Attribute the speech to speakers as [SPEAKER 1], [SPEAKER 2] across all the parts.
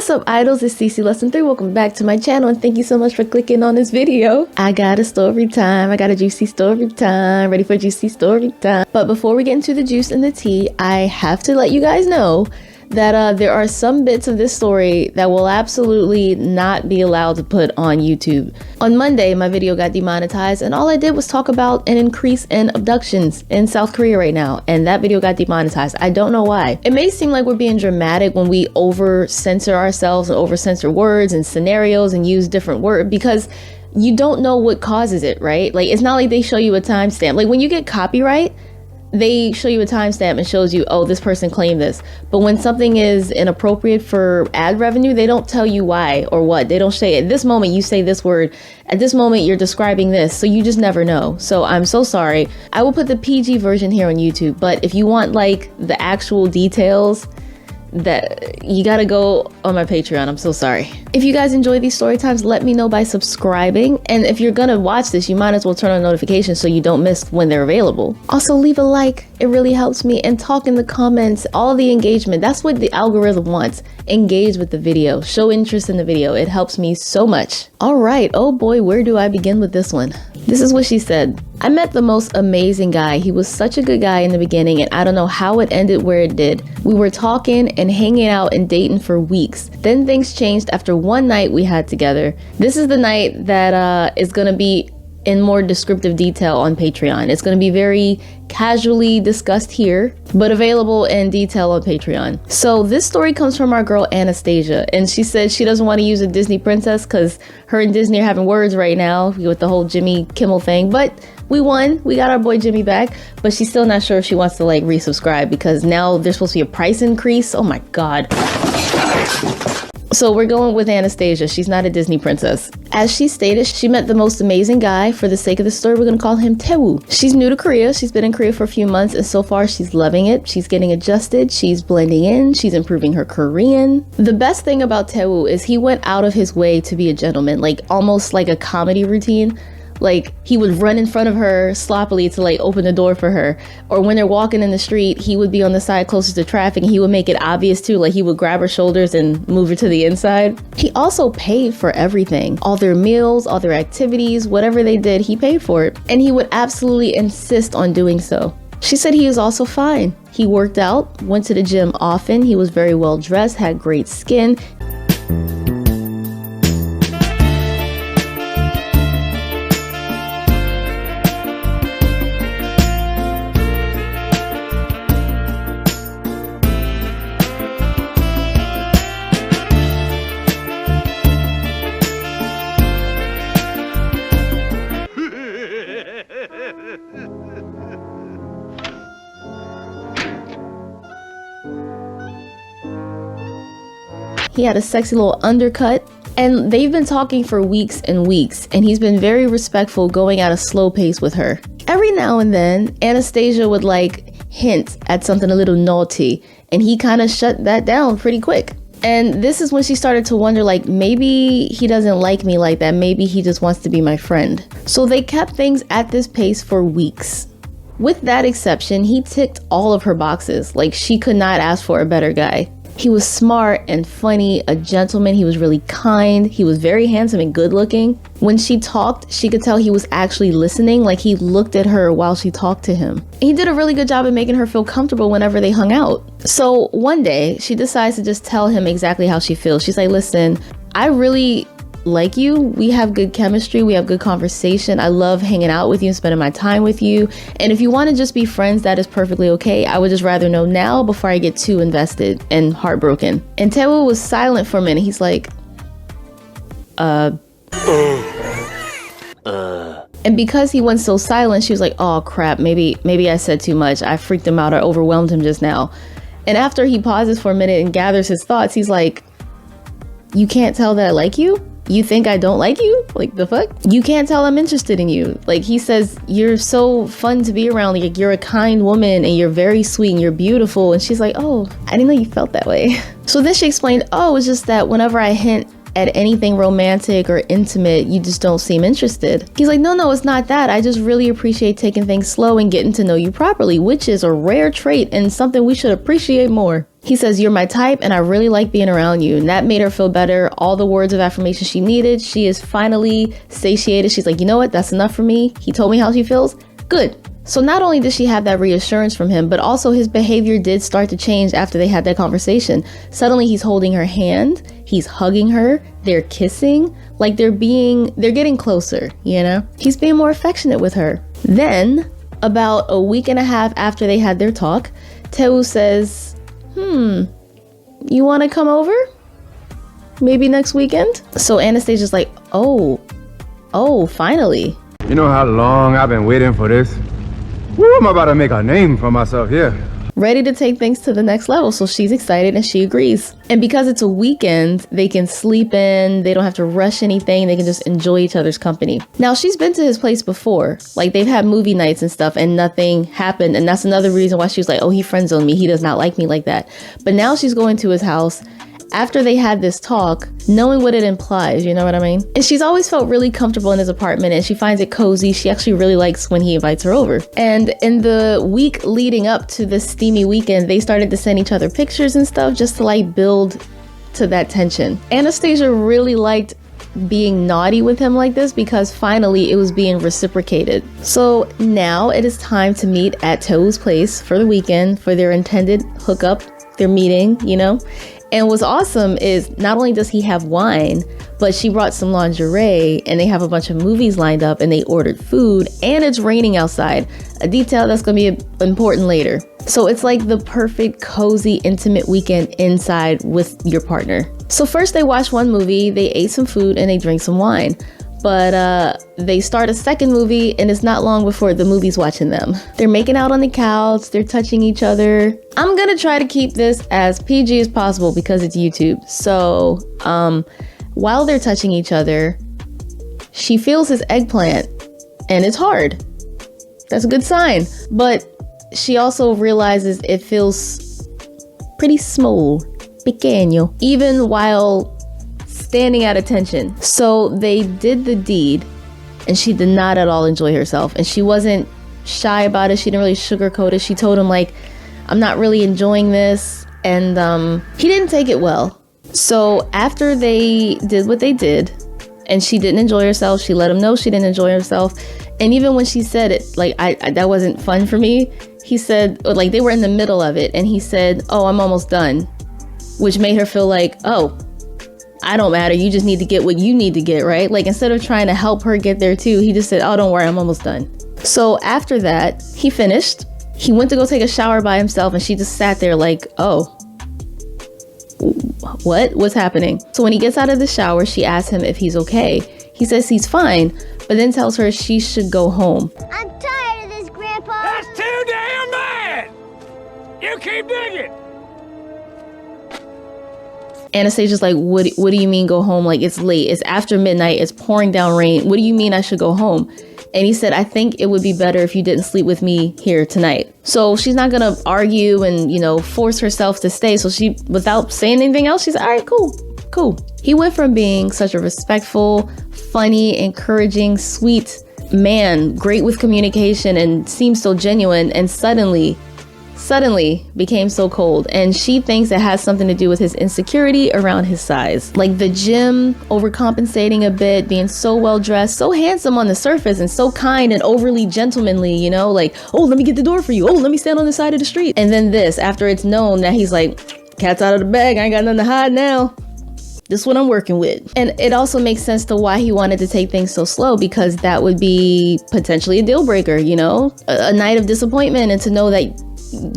[SPEAKER 1] What's up, idols? It's Cece Lesson 3. Welcome back to my channel and thank you so much for clicking on this video. I got a story time. I got a juicy story time. Ready for juicy story time. But before we get into the juice and the tea, I have to let you guys know that there are some bits of this story that will absolutely not be allowed to put on YouTube. On Monday, my video got demonetized and all I did was talk about an increase in abductions in South Korea right now, and that video got demonetized. I don't know why. It may seem like we're being dramatic when we over censor ourselves and over censor words and scenarios and use different words because you don't know what causes it, right? Like, it's not like they show you a timestamp. Like when you get copyright, they show you a timestamp and shows you, oh, this person claimed this. But when something is inappropriate for ad revenue, they don't tell you why or what. They don't say, at this moment you say this word, at this moment you're describing this, so you just never know. So I'm so sorry. I will put the PG version here on YouTube, but if you want like the actual details, that you gotta go on my Patreon. I'm so sorry. If you guys enjoy these story times, let me know by subscribing, and if you're gonna watch this, you might as well turn on notifications so you don't miss when they're available. Also, leave a like, it really helps me, and talk in the comments. All the engagement, that's what the algorithm wants. Engage with the video, show interest in the video. It helps me so much. All right, oh boy, where do I begin with this one? This is what she said. I met the most amazing guy. He was such a good guy in the beginning, and I don't know how it ended where it did. We were talking and hanging out and dating for weeks. Then things changed after one night we had together. This is the night that is gonna be in more descriptive detail on Patreon. It's gonna be very casually discussed here, but available in detail on Patreon. So this story comes from our girl Anastasia, and she said she doesn't want to use a Disney princess because her and Disney are having words right now with the whole Jimmy Kimmel thing, but we won. We got our boy Jimmy back, but she's still not sure if she wants to like resubscribe because now there's supposed to be a price increase. Oh my God. So we're going with Anastasia. She's not a Disney princess. As she stated, she met the most amazing guy. For the sake of the story, we're gonna call him Taewoo. She's new to Korea. She's been in Korea for a few months, and so far she's loving it. She's getting adjusted. She's blending in. She's improving her Korean. The best thing about Taewoo is he went out of his way to be a gentleman, like almost like a comedy routine. Like he would run in front of her sloppily to like open the door for her, or when they're walking in the street, he would be on the side closest to traffic and he would make it obvious too, like he would grab her shoulders and move her to the inside. He also paid for everything, all their meals, all their activities, whatever they did, he paid for it, and he would absolutely insist on doing so. She said he is also fine. He worked out, went to the gym often, he was very well dressed, had great skin. He had a sexy little undercut, and they've been talking for weeks and weeks, and he's been very respectful, going at a slow pace with her. Every now and then, Anastasia would like hint at something a little naughty, and he kind of shut that down pretty quick. And this is when she started to wonder, like, maybe he doesn't like me like that. Maybe he just wants to be my friend. So they kept things at this pace for weeks. With that exception, he ticked all of her boxes. Like, she could not ask for a better guy. He was smart and funny, a gentleman. He was really kind. He was very handsome and good looking. When she talked, she could tell he was actually listening, like he looked at her while she talked to him. He did a really good job of making her feel comfortable whenever they hung out. So one day, she decides to just tell him exactly how she feels. She's like, listen, I really like you. We have good chemistry. We have good conversation. I love hanging out with you and spending my time with you. And if you want to just be friends, that is perfectly okay. I would just rather know now before I get too invested and heartbroken. And Taewoo was silent for a minute. He's like, And because he went so silent, she was like, oh crap, maybe I said too much. I freaked him out or overwhelmed him just now. And after he pauses for a minute and gathers his thoughts, he's like, you can't tell that I like you? You think I don't like you? Like, the fuck? You can't tell I'm interested in you. Like, he says, you're so fun to be around. Like, you're a kind woman and you're very sweet and you're beautiful. And she's like, oh, I didn't know you felt that way. So then she explained, oh, it's just that whenever I hint at anything romantic or intimate, you just don't seem interested. He's like, no, it's not that. I just really appreciate taking things slow and getting to know you properly, which is a rare trait and something we should appreciate more. He says, "You're my type and I really like being around you." And that made her feel better. All the words of affirmation she needed. She is finally satiated. She's like, you know what? That's enough for me. He told me how she feels. Good. So not only did she have that reassurance from him, but also his behavior did start to change after they had that conversation. Suddenly he's holding her hand. He's hugging her. They're kissing. Like they're getting closer, you know? He's being more affectionate with her. Then, about a week and a half after they had their talk, Taewoo says, you want to come over? Maybe next weekend? So Anastasia's like, oh, finally.
[SPEAKER 2] You know how long I've been waiting for this? Woo, I'm about to make a name for myself here.
[SPEAKER 1] Ready to take things to the next level. So she's excited and she agrees. And because it's a weekend, they can sleep in. They don't have to rush anything. They can just enjoy each other's company. Now, she's been to his place before. Like they've had movie nights and stuff and nothing happened. And that's another reason why she was like, oh, he friend-zoned me. He does not like me like that. But now she's going to his house after they had this talk, knowing what it implies, you know what I mean? And she's always felt really comfortable in his apartment and she finds it cozy. She actually really likes when he invites her over. And in the week leading up to this steamy weekend, they started to send each other pictures and stuff just to like build to that tension. Anastasia really liked being naughty with him like this because finally it was being reciprocated. So now it is time to meet at Taewoo's place for the weekend for their intended hookup, their meeting, you know? And what's awesome is not only does he have wine, but she brought some lingerie and they have a bunch of movies lined up and they ordered food and it's raining outside. A detail that's going to be important later. So it's like the perfect, cozy, intimate weekend inside with your partner. So first they watched one movie, they ate some food and they drank some wine. But they start a second movie and it's not long before the movie's watching them. They're making out on the couch, they're touching each other. I'm gonna try to keep this as PG as possible because it's YouTube. So while they're touching each other, she feels his eggplant and it's hard. That's a good sign. But she also realizes it feels pretty small, pequeño, even while standing at attention. So they did the deed and she did not at all enjoy herself. And she wasn't shy about it. She didn't really sugarcoat it. She told him like, I'm not really enjoying this. And he didn't take it well. So after they did what they did and she didn't enjoy herself, she let him know she didn't enjoy herself. And even when she said it, like, I that wasn't fun for me. He said, like they were in the middle of it and he said, oh, I'm almost done. Which made her feel like, oh, I don't matter. You just need to get what you need to get, right? Like instead of trying to help her get there too, he just said, oh, don't worry, I'm almost done. So after that, he finished. He went to go take a shower by himself and she just sat there like, oh, what's happening? So when he gets out of the shower, she asks him if he's okay. He says he's fine, but then tells her she should go home.
[SPEAKER 3] I'm tired of this, Grandpa.
[SPEAKER 4] That's too damn bad. You keep digging.
[SPEAKER 1] Anastasia's like, what do you mean go home? Like, it's late. It's after midnight. It's pouring down rain. What do you mean I should go home? And he said, I think it would be better if you didn't sleep with me here tonight. So she's not going to argue and, you know, force herself to stay. So she, without saying anything else, she's all right, cool. He went from being such a respectful, funny, encouraging, sweet man, great with communication and seems so genuine, and suddenly became so cold. And she thinks it has something to do with his insecurity around his size. Like the gym, overcompensating a bit, being so well dressed, so handsome on the surface and so kind and overly gentlemanly, you know, like, oh, let me get the door for you. Oh, let me stand on the side of the street. And then this, after it's known that he's like, cat's out of the bag, I ain't got nothing to hide now. This is what I'm working with. And it also makes sense to why he wanted to take things so slow, because that would be potentially a deal breaker, you know, a night of disappointment, and to know that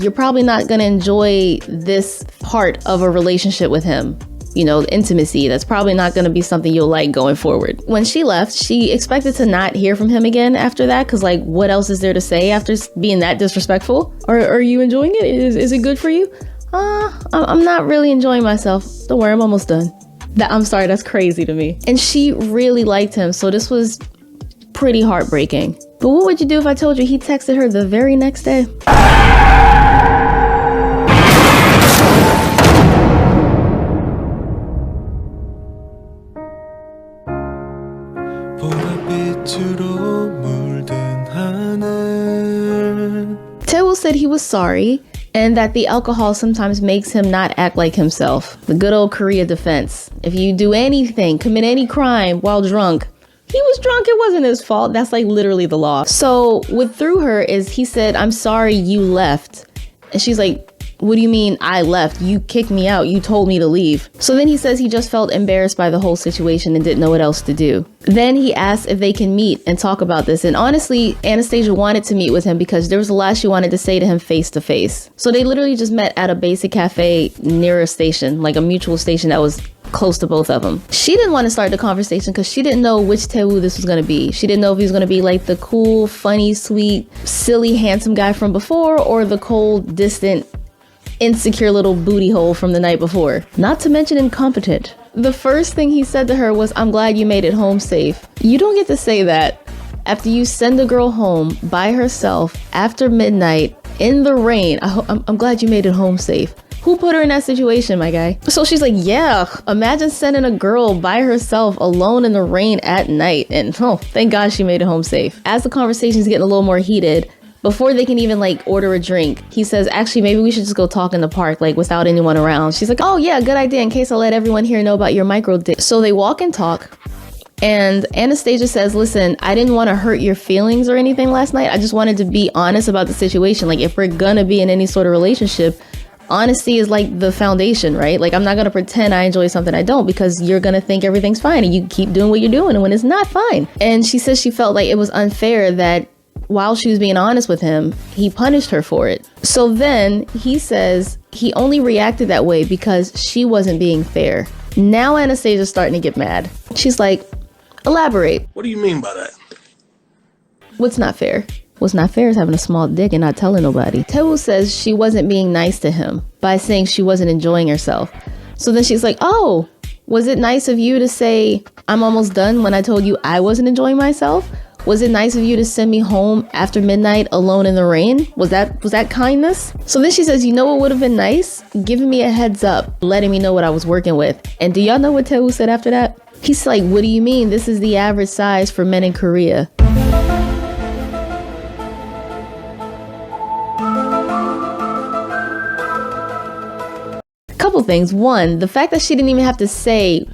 [SPEAKER 1] you're probably not going to enjoy this part of a relationship with him. You know, intimacy, that's probably not going to be something you'll like going forward. When she left, she expected to not hear from him again after that, because like, what else is there to say after being that disrespectful? Are you enjoying it? Is it good for you? I'm not really enjoying myself. Don't worry, I'm almost done. I'm sorry, that's crazy to me. And she really liked him, so this was pretty heartbreaking. But what would you do if I told you he texted her the very next day? Taewoo said he was sorry and that the alcohol sometimes makes him not act like himself. The good old Korea defense. If you do anything, commit any crime while drunk, he was drunk, it wasn't his fault. That's like literally the law. So what threw her is he said, I'm sorry you left. And she's like, what do you mean I left? You kicked me out. You told me to leave. So then he says he just felt embarrassed by the whole situation and didn't know what else to do. Then he asked if they can meet and talk about this. And honestly, Anastasia wanted to meet with him because there was a lot she wanted to say to him face to face. So they literally just met at a basic cafe near a station, like a mutual station that was close to both of them. She didn't want to start the conversation because she didn't know which Taewoo this was going to be. She didn't know if he was going to be like the cool, funny, sweet, silly, handsome guy from before or the cold, distant, insecure little booty hole from the night before. Not to mention incompetent. The first thing he said to her was, I'm glad you made it home safe. You don't get to say that after you send a girl home by herself after midnight in the rain. I'm glad you made it home safe. Who put her in that situation, my guy? So she's like, yeah, imagine sending a girl by herself alone in the rain at night. And oh, thank God she made it home safe. As the conversation's getting a little more heated, before they can even like order a drink, he says, actually, maybe we should just go talk in the park, like without anyone around. She's like, oh yeah, good idea, in case I let everyone here know about your micro dick. So they walk and talk. And Anastasia says, listen, I didn't want to hurt your feelings or anything last night. I just wanted to be honest about the situation. Like if we're gonna be in any sort of relationship, honesty is like the foundation, right? Like I'm not gonna pretend I enjoy something I don't, because you're gonna think everything's fine and you keep doing what you're doing and when it's not fine. And she says she felt like it was unfair that while she was being honest with him, he punished her for it. So then he says he only reacted that way because she wasn't being fair. Now Anastasia's starting to get mad. She's like, elaborate.
[SPEAKER 5] What do you mean by that?
[SPEAKER 1] What's not fair? What's not fair is having a small dick and not telling nobody. Taewoo says she wasn't being nice to him by saying she wasn't enjoying herself. So then she's like, oh, was it nice of you to say I'm almost done when I told you I wasn't enjoying myself? Was it nice of you to send me home after midnight alone in the rain? Was that kindness? So then she says, you know what would have been nice? Giving me a heads up, letting me know what I was working with. And do y'all know what Taewoo said after that? He's like, what do you mean? This is the average size for men in Korea. Couple things. One, the fact that she didn't even have to say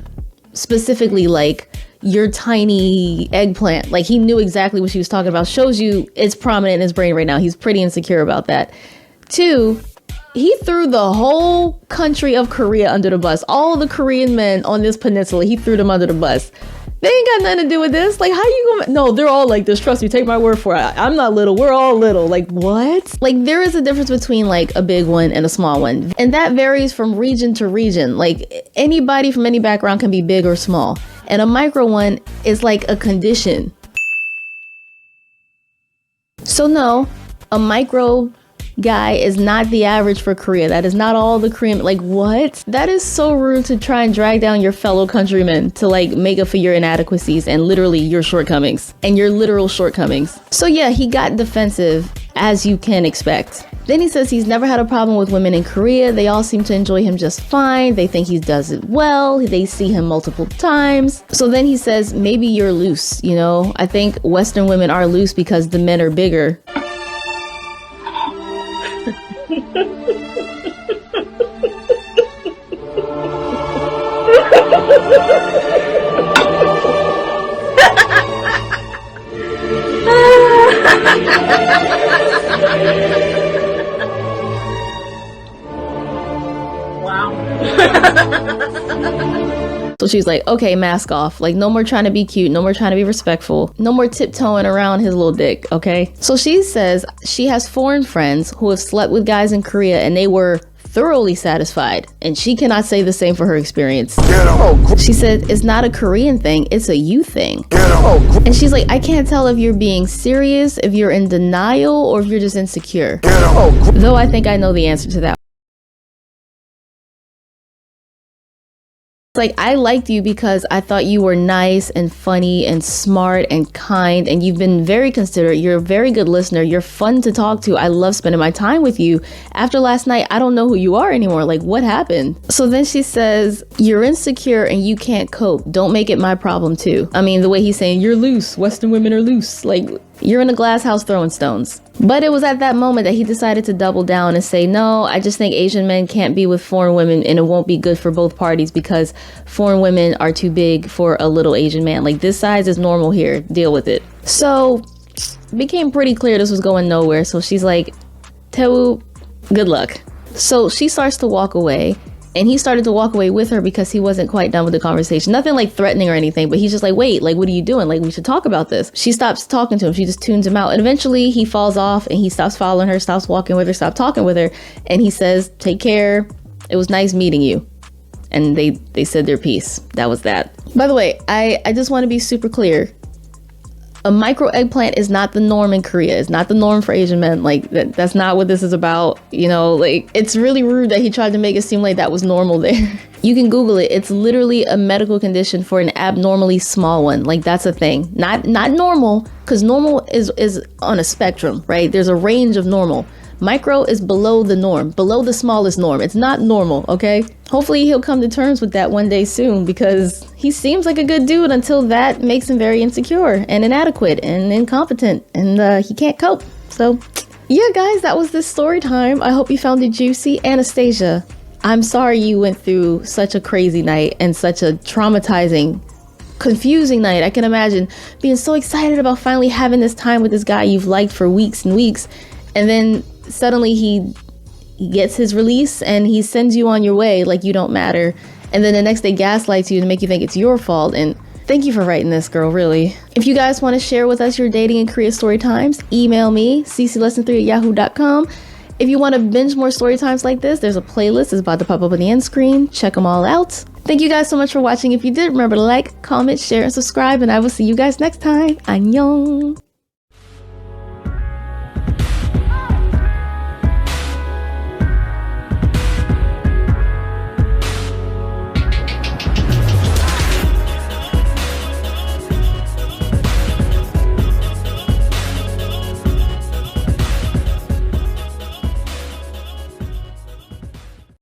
[SPEAKER 1] specifically like your tiny eggplant, like he knew exactly what she was talking about, shows you it's prominent in his brain right now. He's pretty insecure about that. Two, he threw the whole country of Korea under the bus. All the Korean men on this peninsula, he threw them under the bus. They ain't got nothing to do with this. Like, how you gonna... No, they're all like this. Trust me, take my word for it. I'm not little. We're all little. Like, what? Like, there is a difference between like a big one and a small one. And that varies from region to region. Like, anybody from any background can be big or small. And a micro one is like a condition. So no, a micro guy is not the average for Korea. That is not all the Korean. Like, what? That is so rude to try and drag down your fellow countrymen to like make up for your inadequacies and literally your shortcomings and your literal shortcomings. So yeah, he got defensive, as you can expect. Then he says he's never had a problem with women in Korea. They all seem to enjoy him just fine. They think he does it well. They see him multiple times. So then he says, maybe you're loose. You know, I think Western women are loose because the men are bigger. So she's like, okay, mask off. Like, no more trying to be cute. No more trying to be respectful. No more tiptoeing around his little dick, okay? So she says she has foreign friends who have slept with guys in Korea and they were thoroughly satisfied. And she cannot say the same for her experience. She said, it's not a Korean thing. It's a you thing. And she's like, I can't tell if you're being serious, if you're in denial, or if you're just insecure. Though I think I know the answer to that. Like, I liked you because I thought you were nice and funny and smart and kind, and you've been very considerate. You're a very good listener. You're fun to talk to. I love spending my time with you. After last night, I don't know who you are anymore. Like, what happened? So then she says, you're insecure and you can't cope. Don't make it my problem too. I mean, the way he's saying, you're loose. Western women are loose. Like, you're in a glass house throwing stones. But it was at that moment that he decided to double down and say, no, I just think Asian men can't be with foreign women and it won't be good for both parties because foreign women are too big for a little Asian man. Like, this size is normal here. Deal with it. So it became pretty clear this was going nowhere. So she's like, Taewoo, good luck. So she starts to walk away. And he started to walk away with her because he wasn't quite done with the conversation. Nothing like threatening or anything, but he's just like, wait, like, what are you doing? Like, we should talk about this. She stops talking to him. She just tunes him out. And eventually he falls off and he stops following her, stops walking with her, stops talking with her. And he says, take care. It was nice meeting you. And they said their piece. That was that. By the way, I just want to be super clear. A micro eggplant is not the norm in Korea. It's not the norm for Asian men. Like, that's not what this is about. You know, like, it's really rude that he tried to make it seem like that was normal there. You can Google it. It's literally a medical condition for an abnormally small one. Like, that's a thing. Not normal, because normal is on a spectrum, right? There's a range of normal. Micro is below the norm, below the smallest norm. It's not normal, okay? Hopefully he'll come to terms with that one day soon because he seems like a good dude until that makes him very insecure and inadequate and incompetent and he can't cope. So yeah, guys, that was this story time. I hope you found it juicy. Anastasia, I'm sorry you went through such a crazy night and such a traumatizing, confusing night. I can imagine being so excited about finally having this time with this guy you've liked for weeks and weeks, and then suddenly he gets his release and he sends you on your way like you don't matter, and then the next day gaslights you to make you think it's your fault. And thank you for writing this, girl, really. If you guys want to share with us your dating in Korea story times, email me cclesson3@yahoo.com. If you want to binge more story times like this, there's a playlist. It's about to pop up on the end screen. Check them all out. Thank you guys so much for watching. If you did, remember to like, comment, share, and subscribe, and I will see you guys next time. Annyeong.